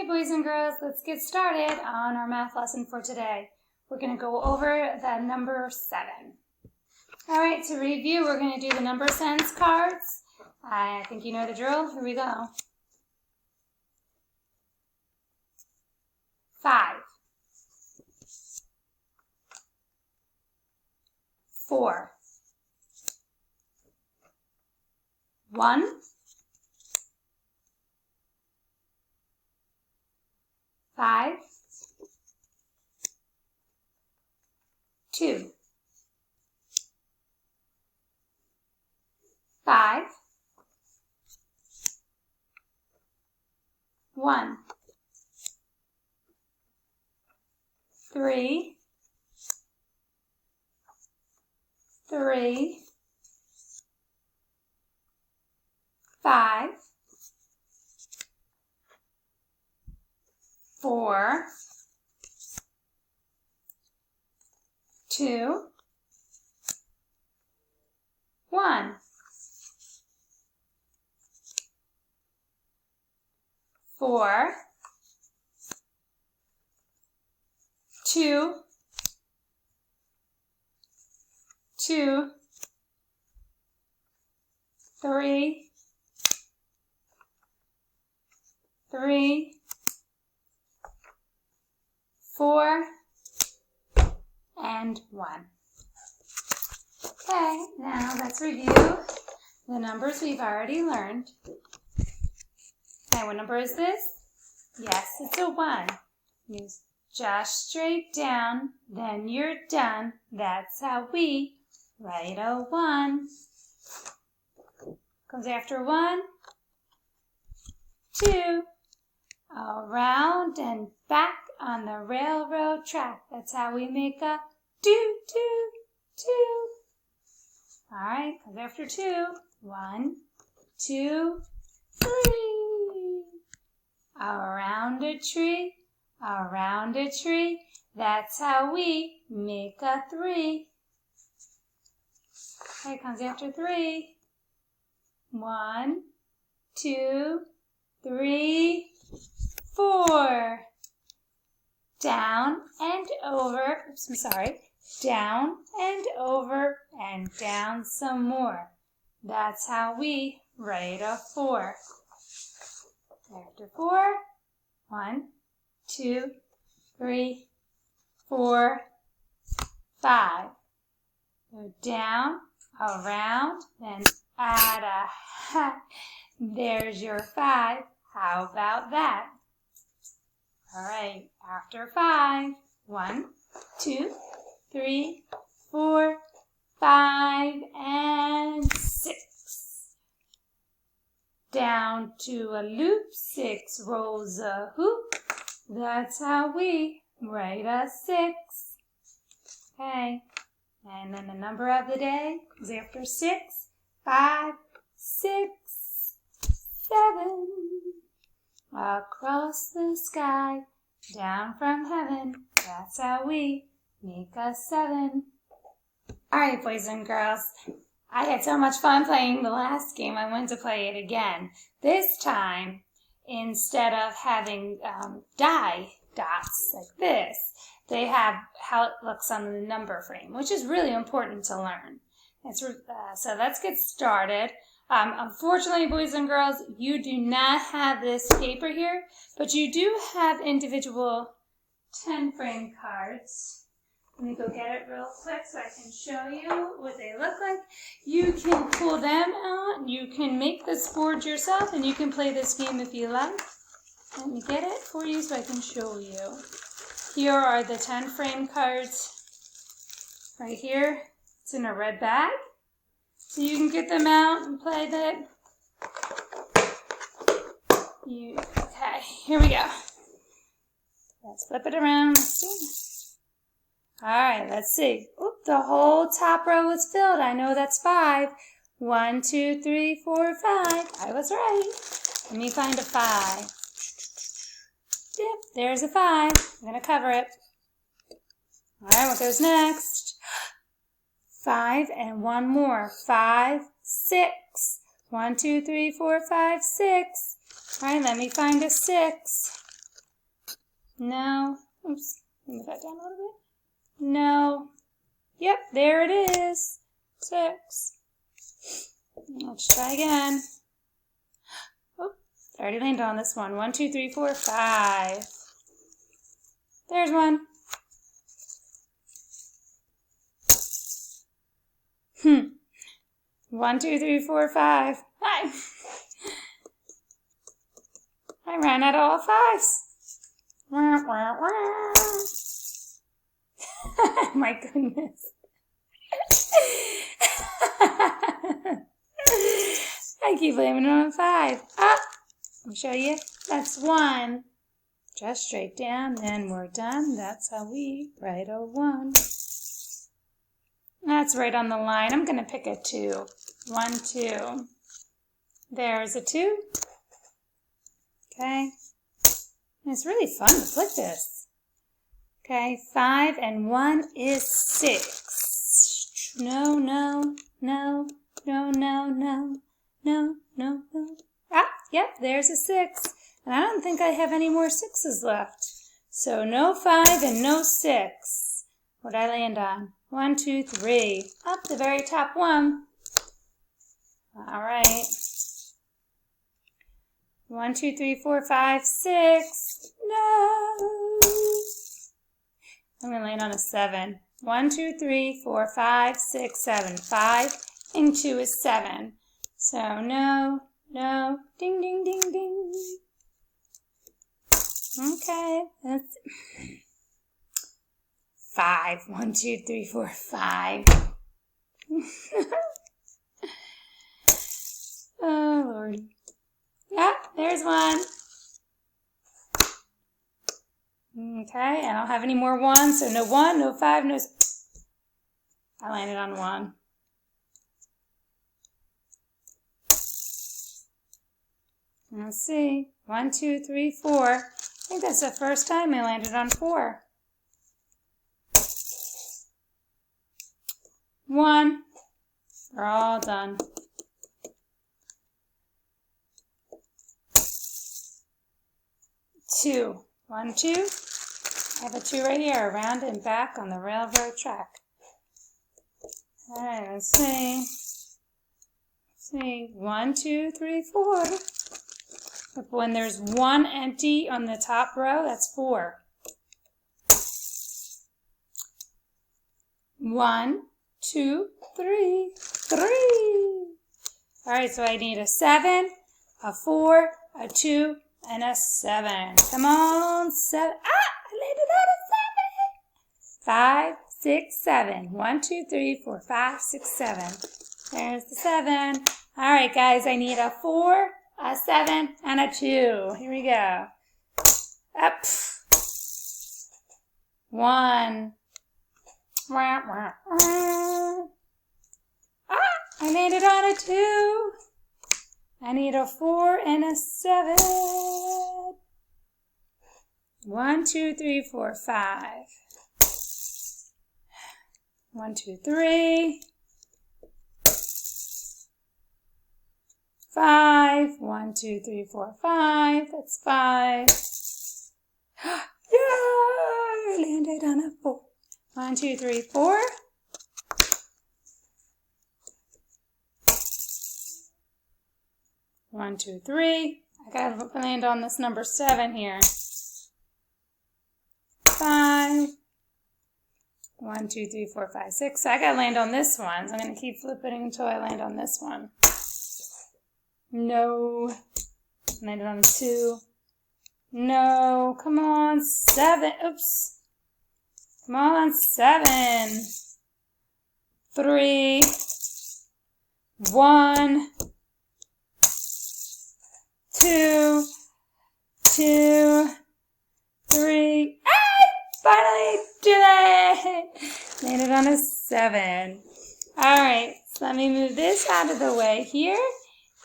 Okay, boys and girls, let's get started on our math lesson for today. We're going to go over the number 7. All right, to review, we're going to do the number sense cards. I think you know the drill. Here we go. 5, 4, 1, 5, 2, 5, 1, 3, 3, 5, 4, 2, 1, 4, 2, 2, 3, 3, 4, and 1. Okay, now let's review the numbers we've already learned. Okay, what number is this? Yes, it's a 1. You just straight down, then you're done. That's how we write a 1. Comes after 1, 2, around and back on the railroad track. That's how we make a 2, 2, 2. All right, comes after 2, 1, 2, 3. Around a tree, around a tree. That's how we make a 3. Okay, comes after 3. 1, 2, 3, 4. Down and over. Oops, I'm sorry. Down and over and down some more. That's how we write a 4. After 4, 1, 2, 3, 4, 5. Go down, around, then add a hat. There's your 5. How about that? All right, after 5, 1, 2, 3, 4, 5, and 6. Down to a loop, 6 rows a hoop. That's how we write a 6. Okay, and then the number of the day is after 6, 5, 6, 7. Across the sky, down from heaven. That's how we make a 7. All right, boys and girls. I had so much fun playing the last game, I wanted to play it again. This time, instead of having die dots like this, they have how it looks on the number frame, which is really important to learn. So let's get started. Unfortunately, boys and girls, you do not have this paper here, but you do have individual 10 frame cards. Let me go get it real quick so I can show you what they look like. You can pull them out. You can make this board yourself, and you can play this game if you like. Let me get it for you so I can show you. Here are the 10 frame cards right here. It's in a red bag. So you can get them out and play that. Okay, here we go. Let's flip it around. All right, let's see. Oop, the whole top row is filled. I know that's 5. 1, 2, 3, 4, 5. I was right. Let me find a 5. Yep, there's a 5. I'm going to cover it. All right, what goes next? 5 and one more. 5, 6. 1, 2, 3, 4, 5, 6. All right, let me find a 6. No. Oops. Move that down a little bit. No. Yep, there it is. 6. Let's try again. Oh, I already landed on this one. 1, 2, 3, 4, 5. There's one. 1, 2, 3, 4, 5. Hi. I ran out of all 5s. My goodness. I keep blaming it on 5. I'll show you. That's 1. Just straight down, then we're done. That's how we write a 1. That's right on the line. I'm going to pick a 2. 1, 2. There's a 2. Okay. It's really fun to flip this. Okay, 5 and 1 is 6. No, no, no, no, no, no, no, no, no. Yep, there's a 6. And I don't think I have any more 6s left. So no 5 and no 6. What'd I land on? 1, 2, 3. Up the very top one. All right. 1, 2, 3, 4, 5, 6. No. I'm going to land on a 7. 1, 2, 3, 4, 5, 6, 7. 5 and 2 is 7. So no, no. Ding, ding, ding, ding. Okay, that's 5. 1, 2, 3, 4, 5. Oh, Lord. Yeah, there's one. Okay, I don't have any more 1s, so no 1, no 5, no... I landed on 1. Let's see. 1, 2, 3, 4. I think that's the first time I landed on 4. 1. We're all done. 2. 1, 2. I have a 2 right here, around and back on the railroad track. All right, let's see. Let's see. 1, 2, 3, 4. But when there's 1 empty on the top row, that's 4. 1, 2, 3, 3. All right, so I need a 7, a 4, a 2, and a 7. Come on, 7. I landed on a 7. 5, 6, 7. 1, 2, 3, 4, 5, 6, 7. There's the 7. All right, guys, I need a 4, a 7, and a 2. Here we go. Up. 1. I landed on a 2. I need a 4 and a 7. 1, 2, 3, 4, 5. 1, 2, 3. 5. 1, 2, 3, 4, 5. That's 5. Yeah! I landed on a 4. 1, 2, 3, 4. 1, 2, 3. I gotta land on this number 7 here. 5. 1, 2, 3, 4, 5, 6. So I gotta land on this one. So I'm gonna keep flipping until I land on this one. No. Landed on 2. No. Come on. 7. Oops. Come on. 7. 3. 1. 2, 2, 3. Finally did it! Landed on a 7. All right, so let me move this out of the way here.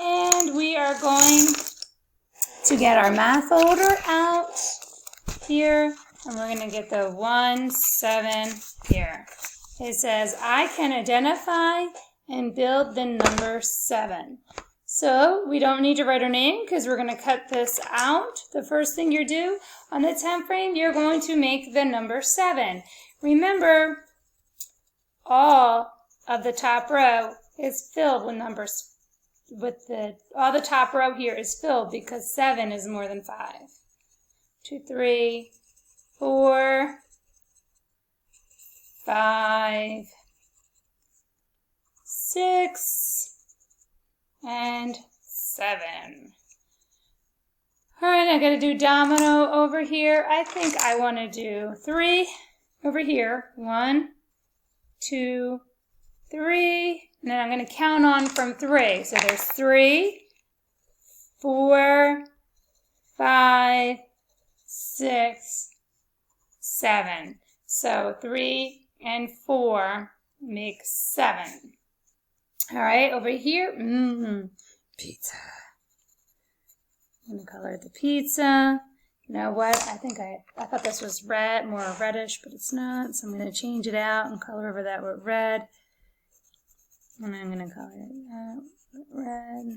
And we are going to get our math folder out here. And we're going to get the 1, 7 here. It says, I can identify and build the number 7. So we don't need to write our name because we're going to cut this out. The first thing you do on the 10 frame, you're going to make the number 7. Remember, all of the top row is filled with numbers. All the top row here is filled because 7 is more than 5. 2, 3, 4, 5, 6, and 7. All right, I got to do domino over here. I think I want to do 3 over here. 1, 2, 3. And then I'm going to count on from 3. So there's 3, 4, 5, 6, 7. So 3 and 4 make 7. All right, over here, pizza. I'm going to color the pizza. You know what? I thought this was red, more reddish, but it's not. So I'm going to change it out and color over that with red. And I'm going to color it with red.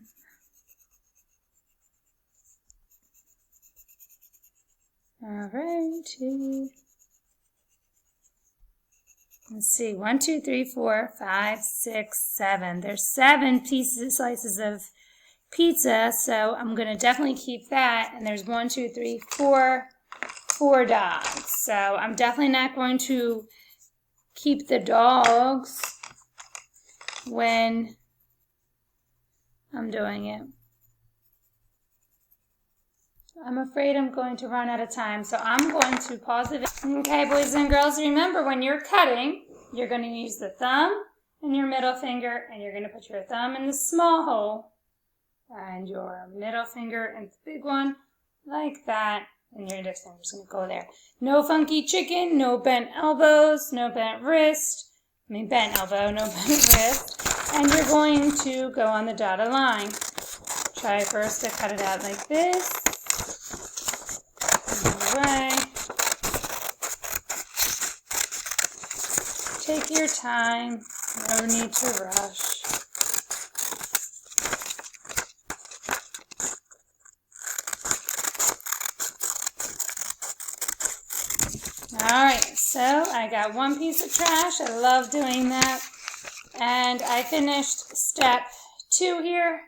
All right. Let's see, 1, 2, 3, 4, 5, 6, 7. There's 7 slices of pizza, so I'm going to definitely keep that. And there's 1, 2, 3, 4 dogs. So I'm definitely not going to keep the dogs when I'm doing it. I'm afraid I'm going to run out of time, so I'm going to pause the video. Okay, boys and girls, remember when you're cutting, you're going to use the thumb and your middle finger, and you're going to put your thumb in the small hole and your middle finger in the big one, like that, and your index finger is going to go there. No funky chicken, no bent elbows, no bent wrist. Bent elbow, no bent wrist. And you're going to go on the dotted line. Try first to cut it out like this. Way. Take your time, no need to rush. Alright, so I got one piece of trash. I love doing that. And I finished step 2 here.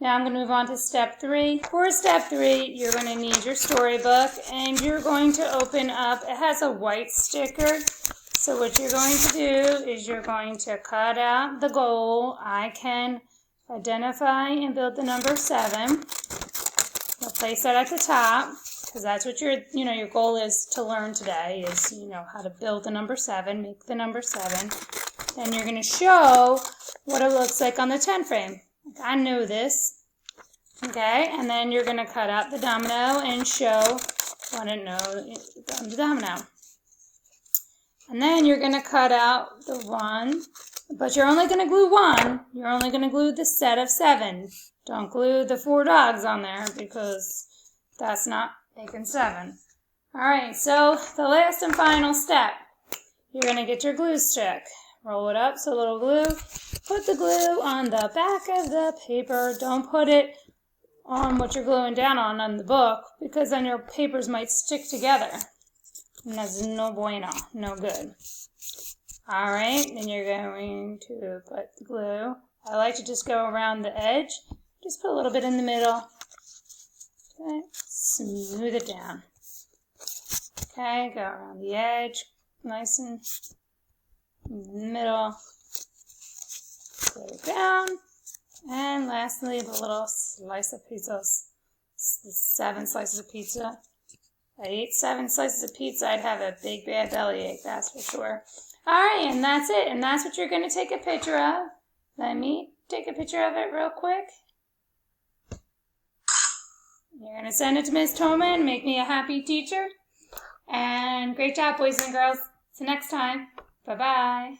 Now I'm going to move on to step 3. For step 3, you're going to need your storybook, and you're going to open up, it has a white sticker. So what you're going to do is you're going to cut out the goal. I can identify and build the number 7. You'll place that at the top, because that's what your goal is to learn today, is, how to build the number 7, make the number 7. Then you're going to show what it looks like on the 10 frame. I know this. Okay, and then you're going to cut out the domino and show what it knows on the domino. And then you're going to cut out the 1, but you're only going to glue 1. You're only going to glue the set of 7. Don't glue the 4 dogs on there because that's not making 7. All right, so the last and final step. You're going to get your glue stick. Roll it up, so a little glue. Put the glue on the back of the paper. Don't put it on what you're gluing down on the book, because then your papers might stick together. And that's no bueno, no good. All right, then you're going to put the glue. I like to just go around the edge. Just put a little bit in the middle. Okay, smooth it down. Okay, go around the edge, nice and in the middle. Glue it down. And lastly, the little slice of pizza, the 7 slices of pizza. If I ate 7 slices of pizza, I'd have a big bad bellyache, that's for sure. All right, and that's it. And that's what you're going to take a picture of. Let me take a picture of it real quick. You're going to send it to Ms. Tolman, make me a happy teacher. And great job, boys and girls. Till next time. Bye-bye.